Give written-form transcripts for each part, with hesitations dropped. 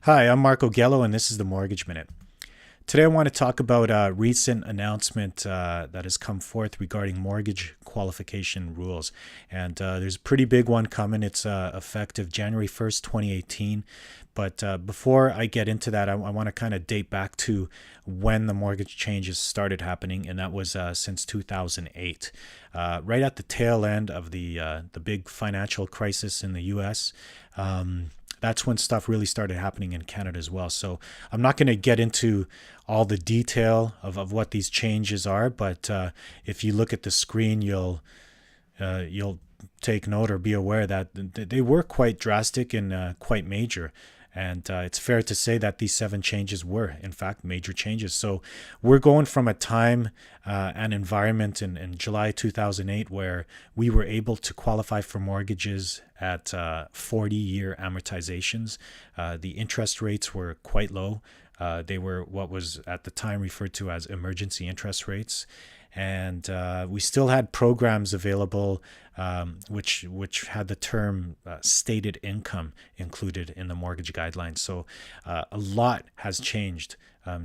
Hi, I'm Marko, and this is the Mortgage Minute. Today, I want to talk about a recent announcement that has come forth regarding mortgage qualification rules. And there's a pretty big one coming. It's effective January 1st, 2018. But before I get into that, I want to kind of date back to when the mortgage changes started happening, and that was since 2008, right at the tail end of the big financial crisis in the U.S. That's when stuff really started happening in Canada as well. So I'm not going to get into all the detail of what these changes are, but if you look at the screen, you'll take note or be aware that they were quite drastic and quite major. And it's fair to say that these 7 changes were, in fact, major changes. So we're going from a time and environment in July 2008 where we were able to qualify for mortgages at 40-year amortizations. The interest rates were quite low. They were what was at the time referred to as emergency interest rates. And we still had programs available which had the term stated income included in the mortgage guidelines. So a lot has changed.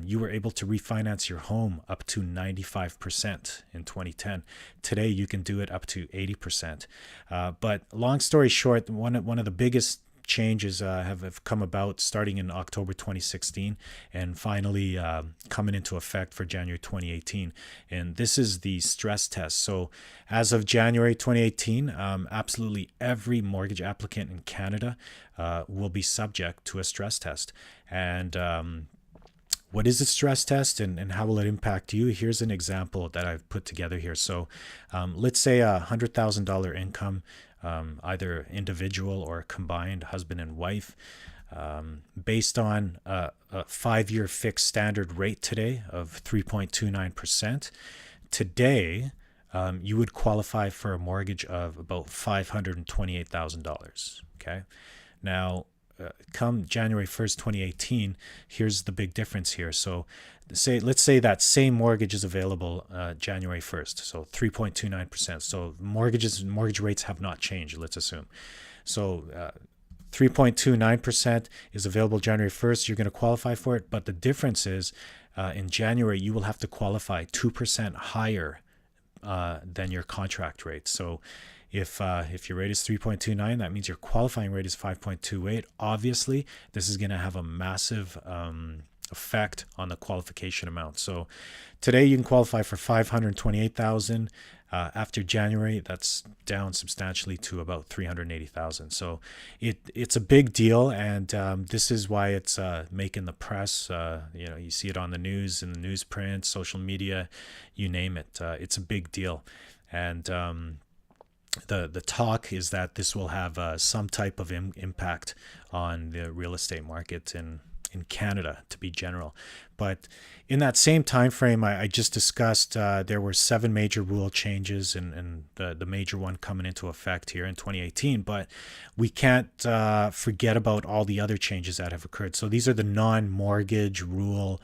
You were able to refinance your home up to 95% in 2010. Today, you can do it up to 80%. But long story short, one of the biggest changes have come about starting in October 2016 and finally coming into effect for January 2018. And this is the stress test. So as of January 2018, absolutely every mortgage applicant in Canada will be subject to a stress test. And what is a stress test and how will it impact you? Here's an example that I've put together here. So let's say $100,000 income, either individual or combined, husband and wife, based on a 5-year fixed standard rate today of 3.29%. Today, you would qualify for a mortgage of about $528,000. Okay. Now, come January 1st, 2018, here's the big difference here. So let's say that same mortgage is available January 1st, so 3.29%. So mortgage rates have not changed, let's assume. So 3.29% is available January 1st. You're going to qualify for it, but the difference is in January, you will have to qualify 2% higher than your contract rate. So if your rate is 3.29, that means your qualifying rate is 5.28. Obviously, this is going to have a massive effect on the qualification amount. So today you can qualify for 528,000. After January, that's down substantially to about 380,000. So it's a big deal, and this is why it's making the press. You see it on the news, in the newsprint, social media, you name it. It's a big deal, and the talk is that this will have some type of impact on the real estate market in Canada, to be general. But in that same time frame I just discussed, there were 7 major rule changes, and the major one coming into effect here in 2018. But we can't forget about all the other changes that have occurred. So these are the non-mortgage rule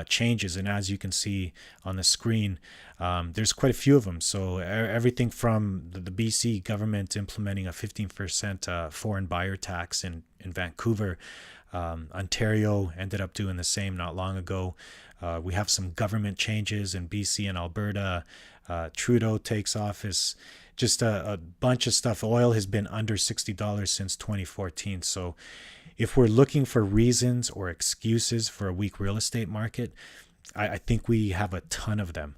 changes, and as you can see on the screen, there's quite a few of them. So everything from the BC government implementing a 15% foreign buyer tax in Vancouver. Ontario ended up doing the same not long ago. We have some government changes in BC and Alberta. Trudeau takes office. Just a bunch of stuff. Oil has been under $60 since 2014. So if we're looking for reasons or excuses for a weak real estate market, I think we have a ton of them.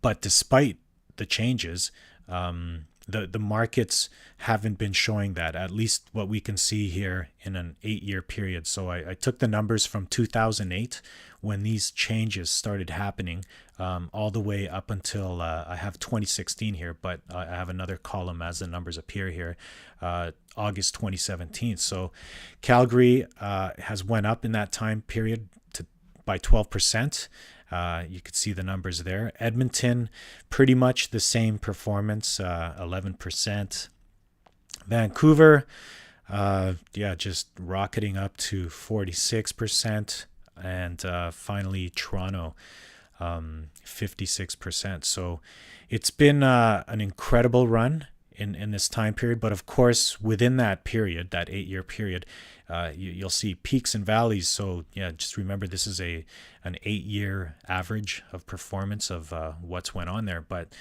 But despite the changes, the markets haven't been showing that, at least what we can see here in an 8-year period. So I took the numbers from 2008 when these changes started happening, all the way up until I have 2016 here, but I have another column as the numbers appear here, August 2017. So Calgary has went up in that time period by 12%. You could see the numbers there. Edmonton, pretty much the same performance, 11%. Vancouver, just rocketing up to 46%. And finally, Toronto, 56%. So it's been an incredible run in this time period. But of course, within that period, that 8-year period, you'll see peaks and valleys. So yeah, just remember this is an 8-year average of performance of what's went on there. But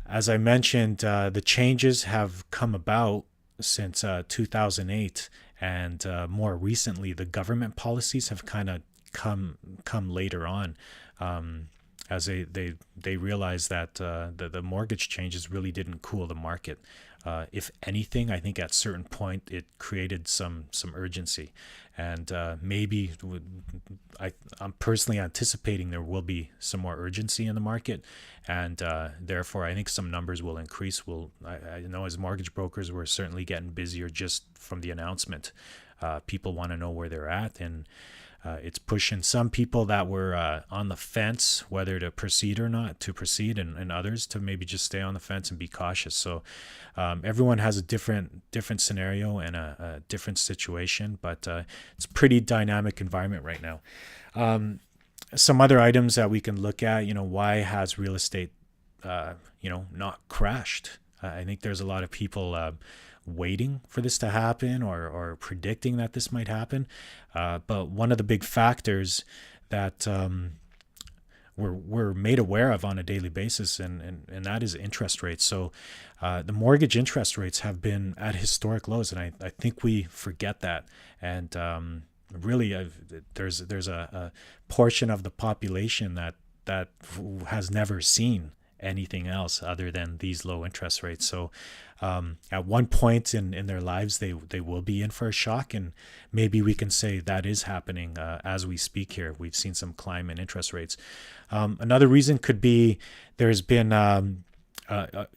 as I mentioned, the changes have come about since 2008, and more recently, the government policies have kind of come later on, as they realize that the mortgage changes really didn't cool the market. If anything, I think at certain point it created some urgency, and maybe I'm personally anticipating there will be some more urgency in the market, and therefore I think some numbers will increase. I know as mortgage brokers we're certainly getting busier just from the announcement. People want to know where they're at, and it's pushing some people that were on the fence whether to proceed or not to proceed, and others to maybe just stay on the fence and be cautious. So everyone has a different scenario and a different situation, but it's a pretty dynamic environment right now. Some other items that we can look at, why has real estate not crashed? I think there's a lot of people waiting for this to happen, or predicting that this might happen. But one of the big factors that we're made aware of on a daily basis, and that is interest rates. So the mortgage interest rates have been at historic lows, and I think we forget that. And really, there's a portion of the population that has never seen anything else other than these low interest rates. So at one point in their lives, they will be in for a shock, and maybe we can say that is happening as we speak here. We've seen some climb in interest rates. Another reason could be there's been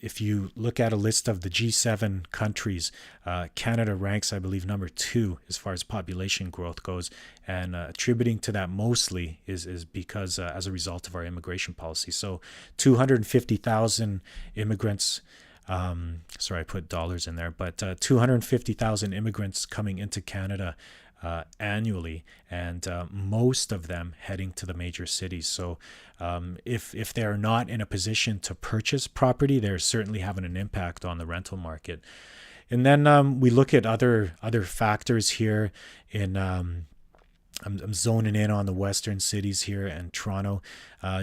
if you look at a list of the G7 countries, Canada ranks, I believe, number 2 as far as population growth goes, and attributing to that mostly is because as a result of our immigration policy. So 250,000 immigrants, sorry, I put dollars in there, but 250,000 immigrants coming into Canada annually, and most of them heading to the major cities. So if they're not in a position to purchase property, they're certainly having an impact on the rental market. And then we look at other factors here in I'm zoning in on the western cities here and Toronto.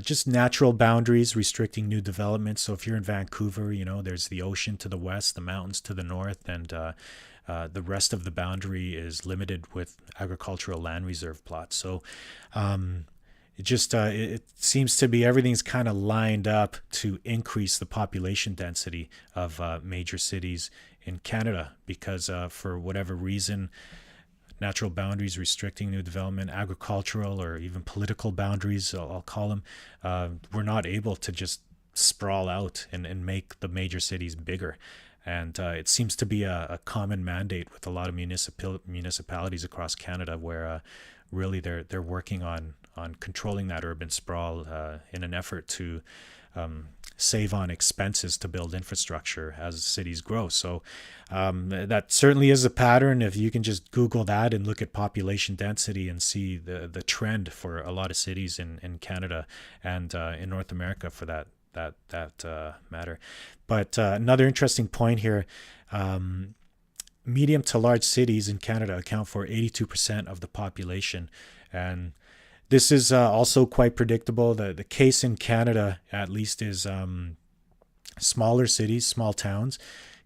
Just natural boundaries restricting new development. So if you're in Vancouver, there's the ocean to the west, the mountains to the north, and the rest of the boundary is limited with agricultural land reserve plots. So it seems to be everything's kind of lined up to increase the population density of major cities in Canada, because for whatever reason, natural boundaries restricting new development, agricultural or even political boundaries, I'll call them, we're not able to just sprawl out and make the major cities bigger. And it seems to be a common mandate with a lot of municipalities across Canada, where really they're working on controlling that urban sprawl in an effort to save on expenses to build infrastructure as cities grow. So that certainly is a pattern. If you can just Google that and look at population density and see the trend for a lot of cities in Canada and in North America for that matter. But another interesting point here, medium to large cities in Canada account for 82% of the population, and this is also quite predictable. The case in Canada, at least, is smaller cities, small towns,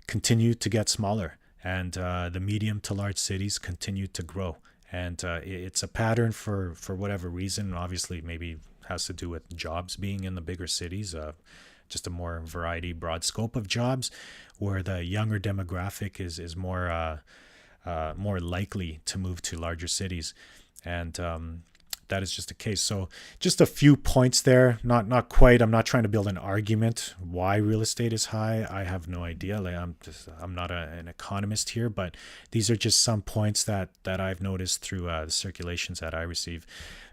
continue to get smaller, and the medium to large cities continue to grow. And it's a pattern for whatever reason. Obviously, maybe has to do with jobs being in the bigger cities, just a more variety, broad scope of jobs, where the younger demographic is more likely to move to larger cities, and that is just the case. So just a few points there, not quite. I'm not trying to build an argument why real estate is high. I have no idea. I'm not an economist here, but these are just some points that I've noticed through the circulations that I receive.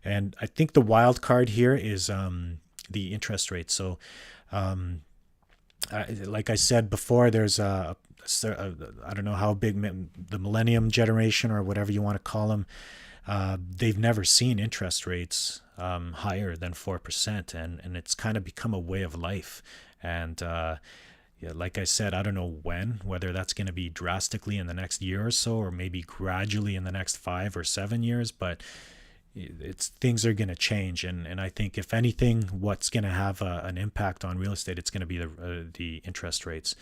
And I think the wild card here is the interest rate. So like I said before, there's I don't know how big the millennium generation or whatever you want to call them, they've never seen interest rates higher than 4%, and it's kind of become a way of life. And Yeah, like I said, I don't know whether that's going to be drastically in the next year or so, or maybe gradually in the next 5 or 7 years, but it's things are going to change. And I think if anything, what's going to have an impact on real estate, it's going to be the interest rates.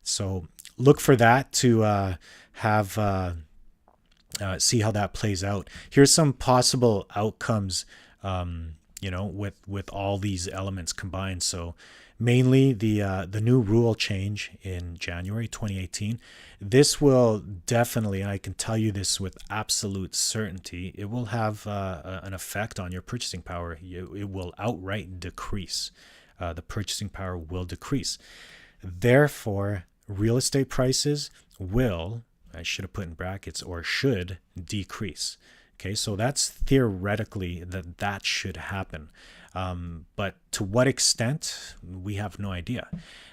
So look for that to have see how that plays out. Here's some possible outcomes, with all these elements combined. So mainly the new rule change in January 2018. This will definitely, and I can tell you this with absolute certainty, it will have an effect on your purchasing power. It will outright decrease. The purchasing power will decrease. Therefore, real estate prices will, I should have put in brackets, or should decrease. Okay, so that's theoretically that should happen. But to what extent, we have no idea.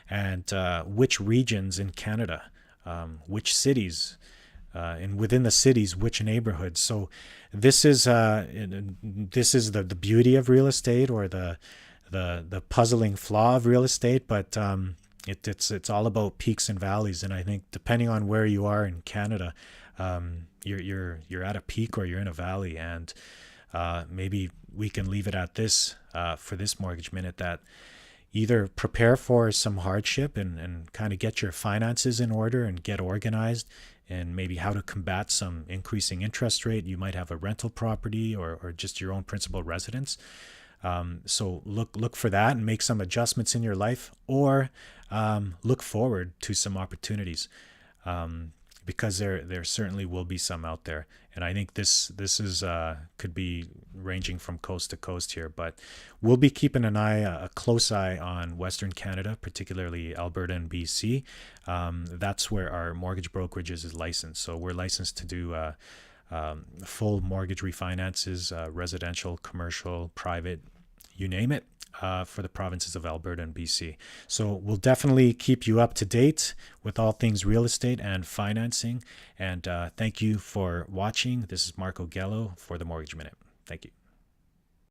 And which regions in Canada, which cities, and within the cities, which neighborhoods. So this is the beauty of real estate, or the puzzling flaw of real estate. But it's all about peaks and valleys, and I think depending on where you are in Canada, you're at a peak or you're in a valley, and maybe we can leave it at this for this Mortgage Minute, that either prepare for some hardship and kind of get your finances in order and get organized, and maybe how to combat some increasing interest rate. You might have a rental property or just your own principal residence. So look for that and make some adjustments in your life, or look forward to some opportunities, because there certainly will be some out there. And I think this is could be ranging from coast to coast here, but we'll be keeping a close eye on Western Canada, particularly Alberta and BC. That's where our mortgage brokerages is licensed. So we're licensed to do full mortgage refinances, residential, commercial, private, you name it, for the provinces of Alberta and BC. So we'll definitely keep you up to date with all things real estate and financing. And thank you for watching. This is Marko for the Mortgage Minute. Thank you.